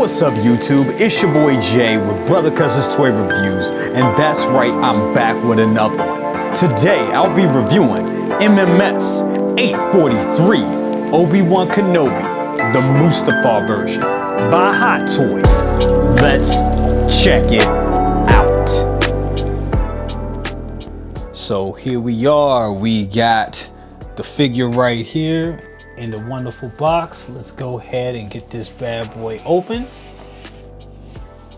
What's up YouTube, it's your boy Jay with Brother Cuz's Toy Reviews, and that's right, I'm back with another one. Today I'll be reviewing MMS 843 Obi-Wan Kenobi, the Mustafar version, by Hot Toys. Let's check it out. So here we are, we got the figure right here in the wonderful box. Let's go ahead and get this bad boy open.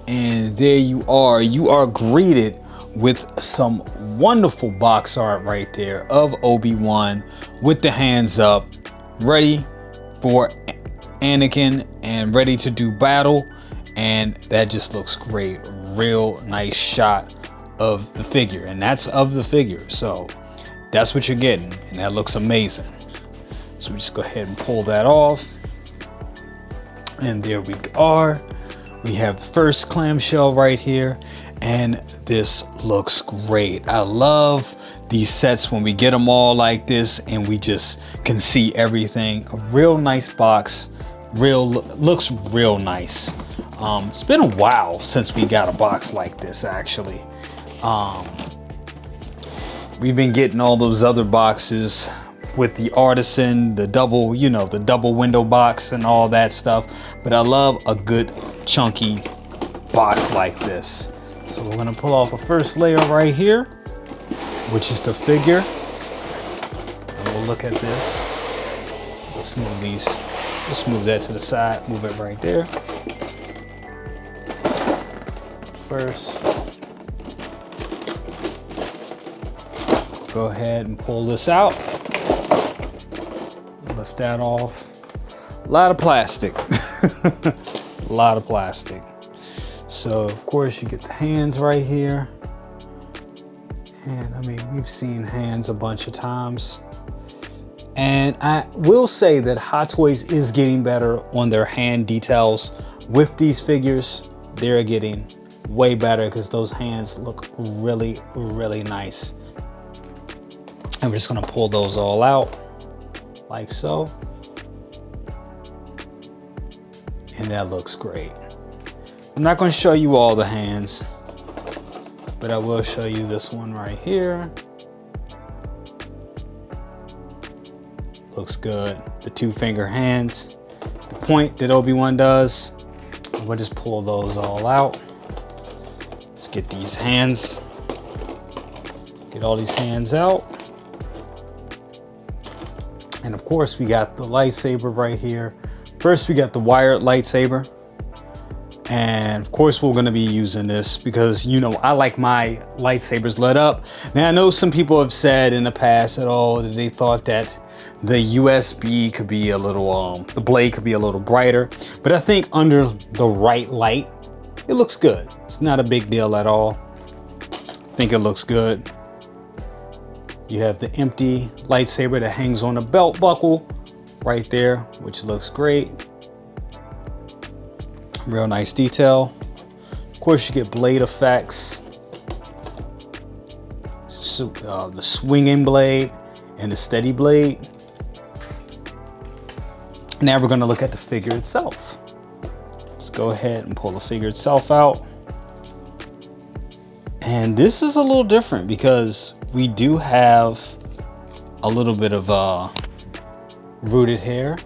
And there you are greeted with some wonderful box art right there of Obi-Wan with the hands up, ready for Anakin and ready to do battle. And that just looks great. Real nice shot of the figure, and that's of the figure, so that's what you're getting, and that looks amazing. So we just go ahead and pull that off. And there we are. We have the first clamshell right here. And this looks great. I love these sets when we get them all like this and we just can see everything. A real nice box. Looks real nice. It's been a while since we got a box like this actually. We've been getting all those other boxes with the artisan, the double, the double window box and all that stuff. But I love a good chunky box like this. So we're gonna pull off the first layer right here, which is the figure. And we'll look at this. Let's move these, let's move that to the side, move it right there. First, go ahead and pull this out. Lift that off. A lot of plastic. A lot of plastic. So of course you get the hands right here. And I mean, we've seen hands a bunch of times. And I will say that Hot Toys is getting better on their hand details with these figures. They're getting way better because those hands look really, really nice. And we're just gonna pull those all out. Like so. And that looks great. I'm not going to show you all the hands, but I will show you this one right here. Looks good. The two finger hands, the point that Obi-Wan does. We'll just pull those all out. Let's get these hands. Get all these hands out. And of course we got the lightsaber right here. First we got the wired lightsaber. And of course we're gonna be using this because I like my lightsabers lit up. Now I know some people have said in the past that they thought that the USB could be a little, the blade could be a little brighter. But I think under the right light, it looks good. It's not a big deal at all. I think it looks good. You have the empty lightsaber that hangs on a belt buckle right there, which looks great. Real nice detail. Of course, you get blade effects. So, the swinging blade and the steady blade. Now we're going to look at the figure itself. Let's go ahead and pull the figure itself out. And this is a little different because we do have a little bit of rooted hair,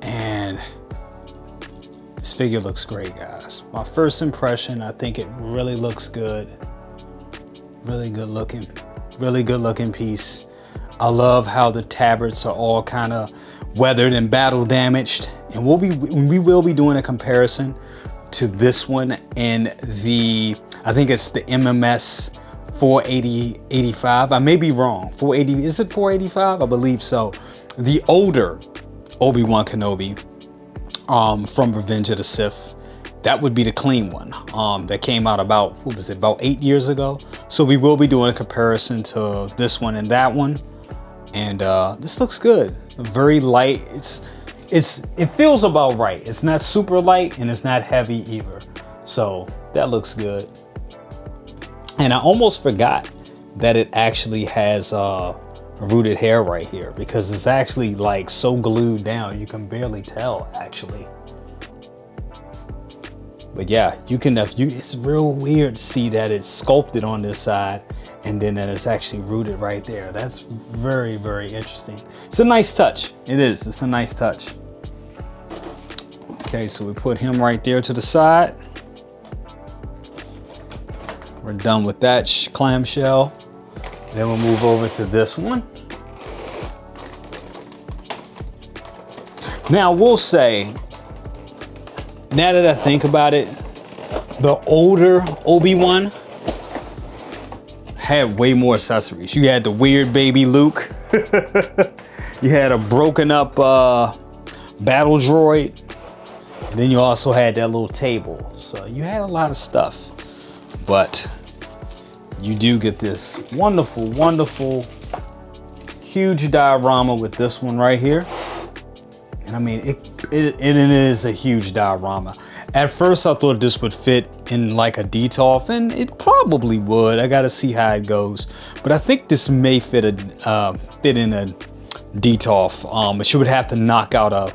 and this figure looks great, guys. My first impression, I think it really looks good. Really good looking piece. I love how the tabards are all kind of weathered and battle damaged, and we will be doing a comparison to this one in the, I think it's the MMS 485. I may be wrong. 480, is it 485? I believe so. The older Obi-Wan Kenobi from Revenge of the Sith. That would be the clean one. That came out about, what was it, about 8 years ago. So we will be doing a comparison to this one and that one. And this looks good. Very light. It feels about right. It's not super light and it's not heavy either. So that looks good. And I almost forgot that it actually has rooted hair right here because it's actually like so glued down you can barely tell actually. But yeah, it's real weird to see that it's sculpted on this side and then that it's actually rooted right there. That's very, very interesting. It's a nice touch. It is. It's a nice touch. Okay, so we put him right there to the side. We're done with that clamshell. Then we'll move over to this one. Now, we'll say, now that I think about it, the older Obi-Wan had way more accessories. You had the weird baby Luke. You had a broken up battle droid. Then you also had that little table. So you had a lot of stuff. But you do get this wonderful, wonderful, huge diorama with this one right here. And I mean, it is a huge diorama. At first, I thought this would fit in like a DTOF, and it probably would. I gotta see how it goes. But I think this may fit in a DTOF. But you would have to knock out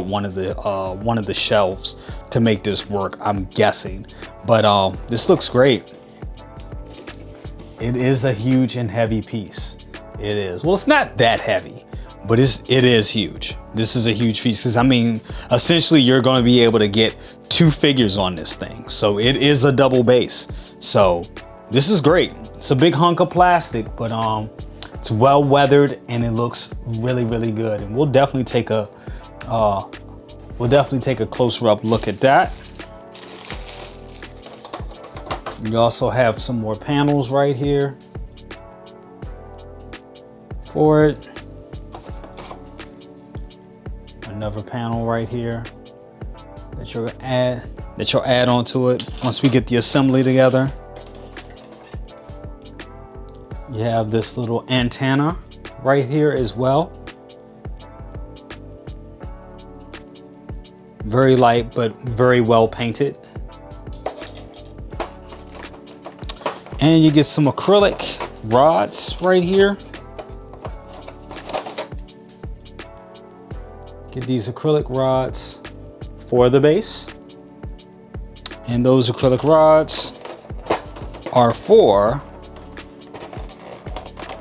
one of the shelves to make this work, I'm guessing. But this looks great. It is a huge and heavy piece. It is. Well, it's not that heavy, but it is huge. This is a huge piece because I mean, essentially you're going to be able to get 2 figures on this thing. So it is a double base. So this is great. It's a big hunk of plastic, but it's well weathered and it looks really, really good. And we'll definitely take a closer up look at that. You also have some more panels right here for it. Another panel right here that you'll add onto it once we get the assembly together. You have this little antenna right here as well. Very light, but very well painted. And you get some acrylic rods right here. Get these acrylic rods for the base. And those acrylic rods are for,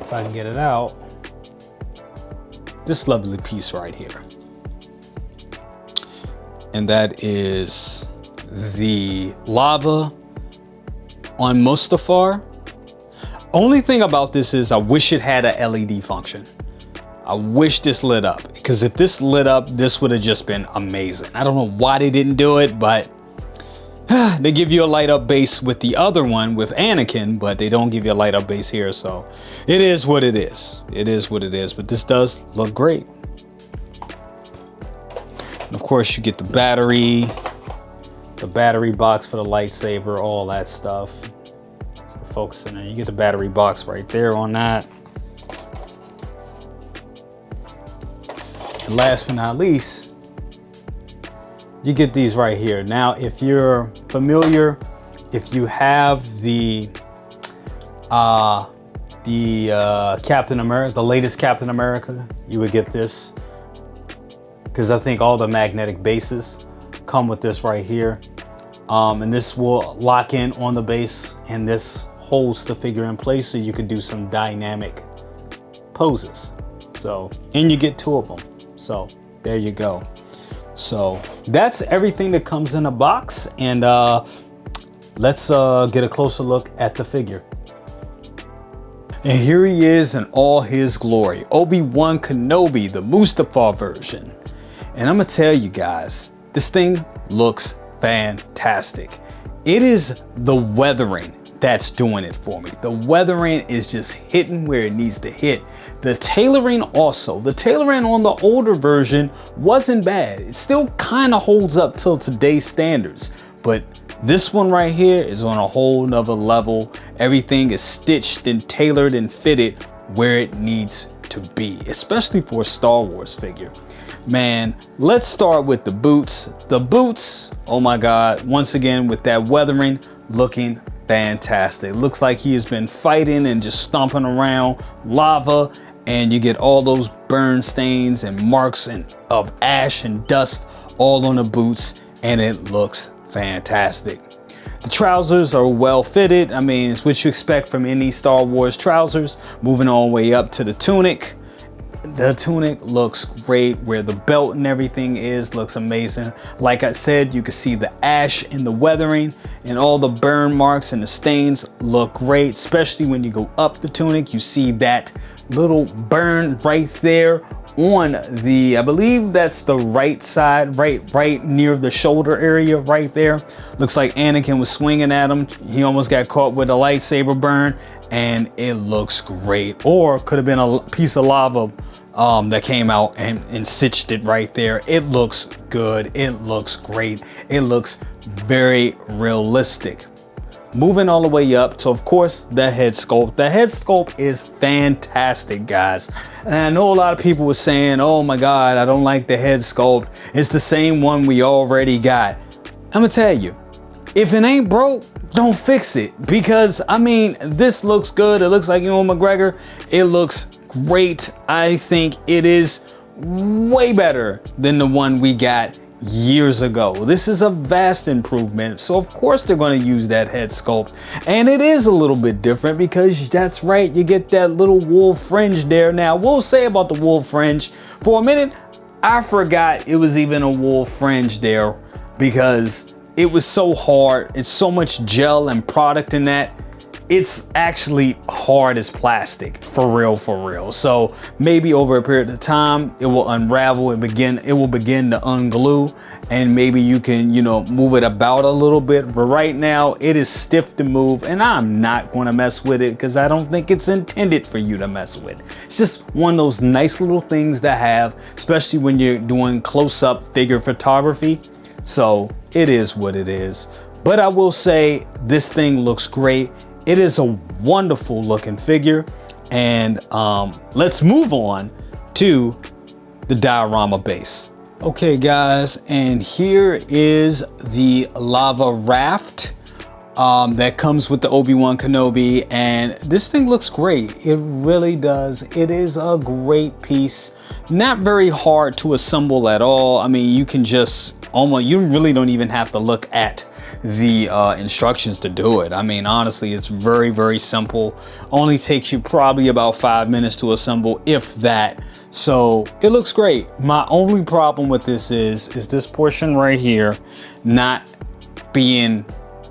if I can get it out, this lovely piece right here. And that is the lava on Mustafar. Only thing about this is I wish it had a LED function. I wish this lit up, because if this lit up, this would have just been amazing. I don't know why they didn't do it, but they give you a light up base with the other one with Anakin, but they don't give you a light up base here. So it is what it is. It is what it is, but this does look great. And of course you get the battery box for the lightsaber, all that stuff. So focusing on, you get the battery box right there on that. And last but not least, you get these right here. Now, if you're familiar, if you have the Captain America, the latest Captain America, you would get this, because I think all the magnetic bases come with this right here. And this will lock in on the base, and this holds the figure in place so you can do some dynamic poses. So, and you get 2 of them. So there you go. So that's everything that comes in a box, and let's get a closer look at the figure. And here he is in all his glory, Obi-Wan Kenobi, the Mustafar version. And I'm gonna tell you guys, this thing looks fantastic. It is the weathering that's doing it for me. The weathering is just hitting where it needs to hit. The tailoring also, the tailoring on the older version wasn't bad. It still kind of holds up till today's standards, but this one right here is on a whole nother level. Everything is stitched and tailored and fitted where it needs to be, especially for a Star Wars figure. Man, let's start with the boots. The boots, oh my God, once again with that weathering, looking fantastic. Looks like he has been fighting and just stomping around lava, and you get all those burn stains and marks of ash and dust all on the boots. and it looks fantastic. The trousers are well fitted. I mean, it's what you expect from any Star Wars trousers. Moving all the way up to the tunic. The tunic looks great. Where the belt and everything is looks amazing. Like I said, you can see the ash and the weathering and all the burn marks and the stains look great, especially when you go up the tunic. You see that little burn right there on the, I believe that's the right side, right near the shoulder area right there. Looks like Anakin was swinging at him. He almost got caught with a lightsaber burn, and it looks great. Or could have been a piece of lava that came out and sitched it right there. It looks good. It looks great. It looks very realistic. Moving all the way up to, of course, the head sculpt. The head sculpt is fantastic, guys. And I know a lot of people were saying, oh my God, I don't like the head sculpt. It's the same one we already got. I'm gonna tell you, if it ain't broke, don't fix it. Because, I mean, this looks good. It looks like Ewan McGregor. It looks great. I think it is way better than the one we got years ago. This is a vast improvement, so of course they're going to use that head sculpt, and it is a little bit different because that's right, you get that little wool fringe there. Now, we'll say about the wool fringe, for a minute I forgot it was even a wool fringe there because it was so hard. It's so much gel and product in that it's actually hard as plastic, for real. So maybe over a period of time, it will unravel and it will begin to unglue, and maybe you can, you know, move it about a little bit. But right now it is stiff to move, and I'm not going to mess with it because I don't think it's intended for you to mess with. It's just one of those nice little things to have, especially when you're doing close-up figure photography. So it is what it is. But I will say this thing looks great. It is a wonderful looking figure, and let's move on to the diorama base. Okay guys, and here is the lava raft that comes with the Obi-Wan Kenobi, and this thing looks great. It really does. It is a great piece. Not very hard to assemble at all. I mean, you can just you really don't even have to look at the instructions to do it. I mean, honestly, it's very simple. Only takes you probably about 5 minutes to assemble, if that. So it looks great. My only problem with this is this portion right here not being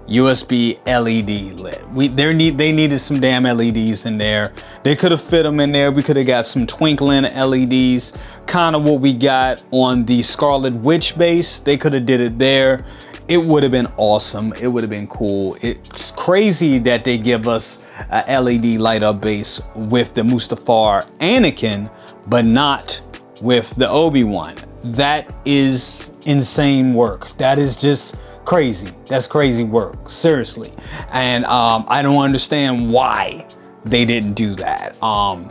USB LED lit. They needed some damn LEDs in there. They could have fit them in there. We could have got some twinkling LEDs, kind of what we got on the Scarlet Witch base. They could have did it there. It would have been awesome. It would have been cool. It's crazy that they give us a LED light up base with the Mustafar Anakin, but not with the Obi-Wan. That is insane work. That is just crazy. That's crazy work, seriously. And I don't understand why they didn't do that.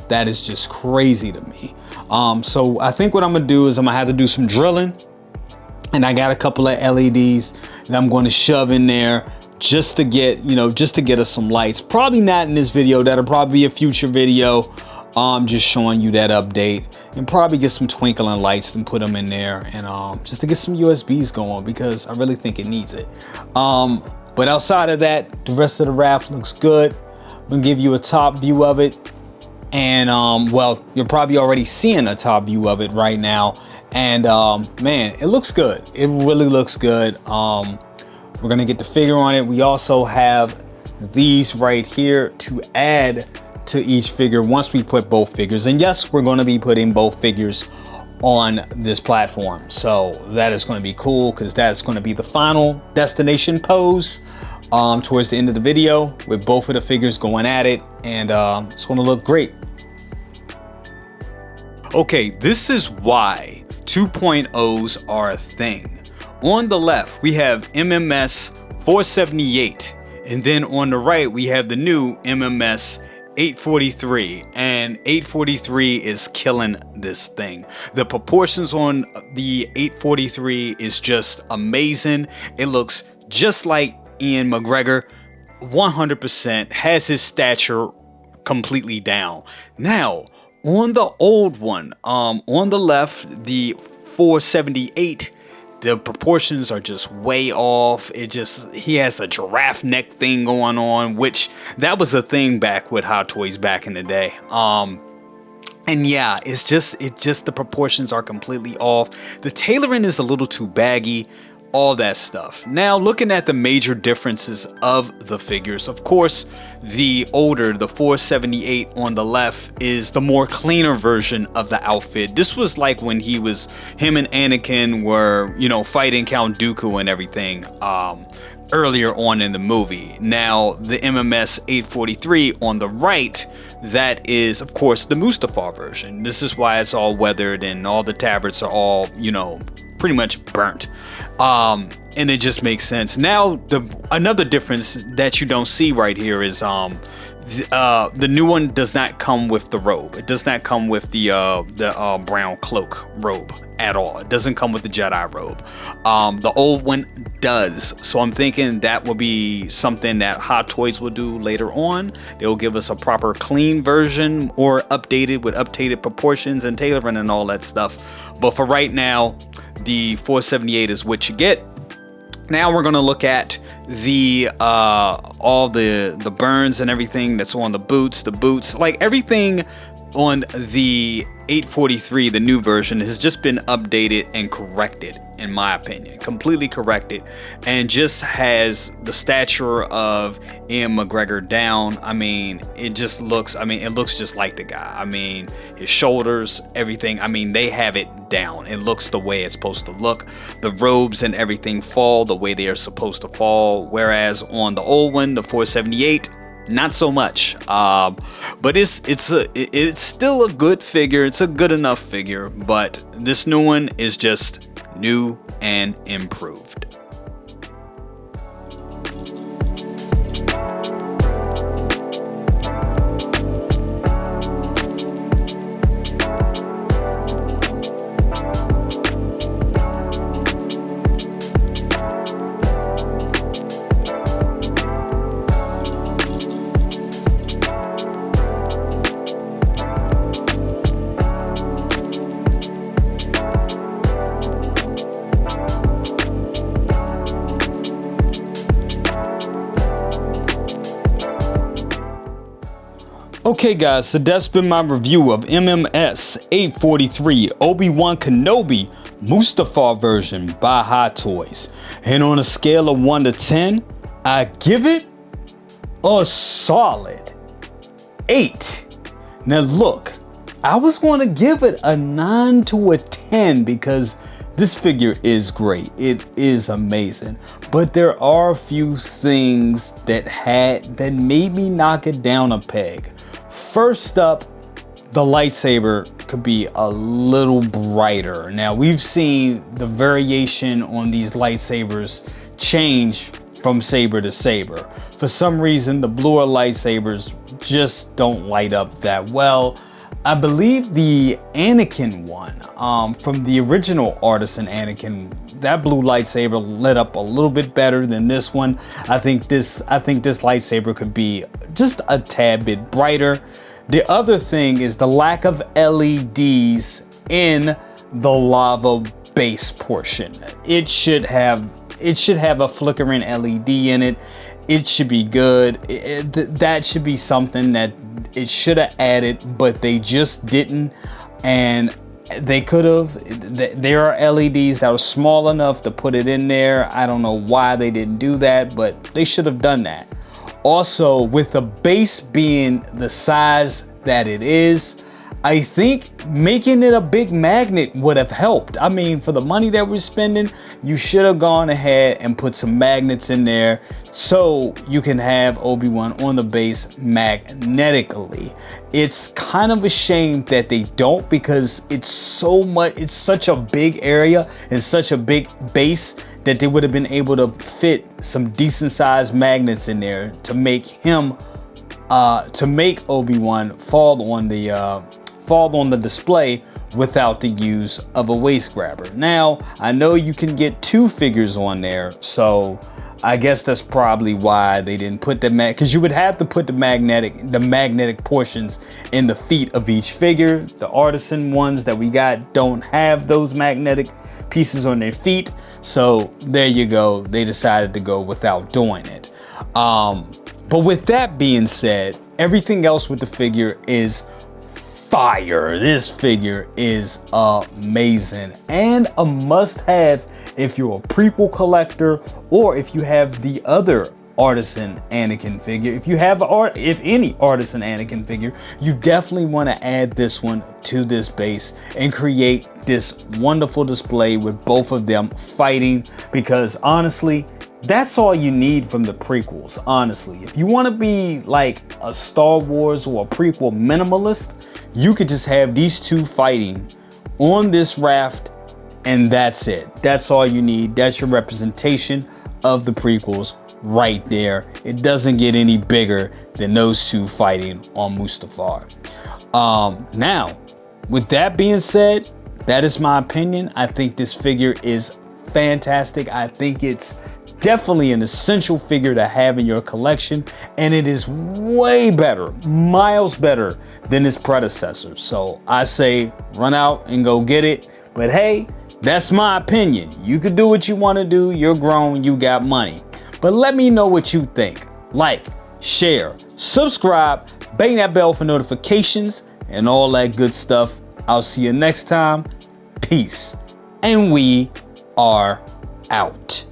That is just crazy to me. So I think what I'm gonna do is I'm gonna have to do some drilling, and I got a couple of LEDs that I'm going to shove in there just to get, just to get us some lights. Probably not in this video. That'll probably be a future video. Just showing you that update, and probably get some twinkling lights and put them in there, and just to get some USBs going because I really think it needs it. But outside of that, the rest of the raft looks good. I'm gonna give you a top view of it, and well, you're probably already seeing a top view of it right now. And man, it looks good. It really looks good. We're gonna get the figure on it. We also have these right here to add to each figure once we put both figures. And yes, we're gonna be putting both figures on this platform. So that is gonna be cool because that's gonna be the final destination pose towards the end of the video with both of the figures going at it. And it's gonna look great. Okay, this is why 2.0s are a thing. On the left, we have MMS 478, and then on the right, we have the new MMS 843, and 843 is killing this thing. The proportions on the 843 is just amazing. It looks just like Ian McGregor, 100%, has his stature completely down. Now, on the old one, on the left, the 478, the proportions are just way off. He has a giraffe neck thing going on, which that was a thing back with Hot Toys back in the day. And yeah, it's just the proportions are completely off. The tailoring is a little too baggy, all that stuff. Now, looking at the major differences of the figures, of course, the 478 on the left is the more cleaner version of the outfit. This was like when him and Anakin were, fighting Count Dooku and everything. Earlier on in the movie. Now, the MMS 843 on the right, that is, of course, the Mustafar version. This is why it's all weathered and all the tabards are all, pretty much burnt. And it just makes sense. Now, another difference that you don't see right here is the new one does not come with the robe. It does not come with the brown cloak robe at all. It doesn't come with the Jedi robe. The old one does. So I'm thinking that will be something that Hot Toys will do later on. They'll give us a proper clean version or updated with updated proportions and tailoring and all that stuff. But for right now, the 478 is what you get. Now we're gonna look at the all the burns and everything that's on the boots, like everything on the 843, the new version, has just been updated and corrected, in my opinion, completely corrected, and just has the stature of Ian McGregor down. I mean, it looks just like the guy. I mean, his shoulders, everything, they have it down. It looks the way it's supposed to look. The robes and everything fall the way they are supposed to fall, whereas on the old one, the 478, not so much. But it's still a good figure. It's a good enough figure, but this new one is just new and improved. Okay guys, so that's been my review of MMS 843 Obi-Wan Kenobi Mustafar version by Hot Toys. And on a scale of 1 to 10, I give it a solid 8. Now look, I was going to give it a 9 to a 10 because this figure is great. It is amazing. But there are a few things that made me knock it down a peg. First up, the lightsaber could be a little brighter. Now, we've seen the variation on these lightsabers change from saber to saber. For some reason, the bluer lightsabers just don't light up that well. I believe the Anakin one, from the original Artisan Anakin, that blue lightsaber lit up a little bit better than this one. I think this lightsaber could be just a tad bit brighter. The other thing is the lack of LEDs in the lava base portion. It should have a flickering LED in it. It should be good. That should be something that it should have added, but they just didn't. And they could have. There are LEDs that are small enough to put it in there. I don't know why they didn't do that, but they should have done that. Also, with the base being the size that it is, I think making it a big magnet would have helped. I mean, for the money that we're spending, you should have gone ahead and put some magnets in there so you can have Obi-Wan on the base magnetically. It's kind of a shame that they don't, because it's such a big area and such a big base that they would have been able to fit some decent sized magnets in there to make him to make Obi-Wan fall on the display without the use of a waist grabber. Now, I know you can get 2 figures on there, so I guess that's probably why they didn't put the because you would have to put the magnetic portions in the feet of each figure. The Artisan ones that we got don't have those magnetic pieces on their feet, So there you go. They decided to go without doing it. But with that being said, everything else with the figure is fire. This figure is amazing and a must-have if you're a prequel collector, or if you have the other Artisan Anakin figure. If you have any Artisan Anakin figure, you definitely want to add this one to this base and create this wonderful display with both of them fighting, because honestly, that's all you need from the prequels. Honestly, if you want to be like a Star Wars or a prequel minimalist, you could just have these two fighting on this raft and that's it. That's all you need. That's your representation of the prequels right there. It doesn't get any bigger than those two fighting on Mustafar. Now, with that being said, that is my opinion. I think this figure is fantastic. I think it's definitely an essential figure to have in your collection, and it is way better, miles better than its predecessor. So I say run out and go get it. But hey, that's my opinion. You can do what you want to do. You're grown, you got money. But let me know what you think. Like, share, subscribe, bang that bell for notifications and all that good stuff. I'll see you next time. Peace. And we are out.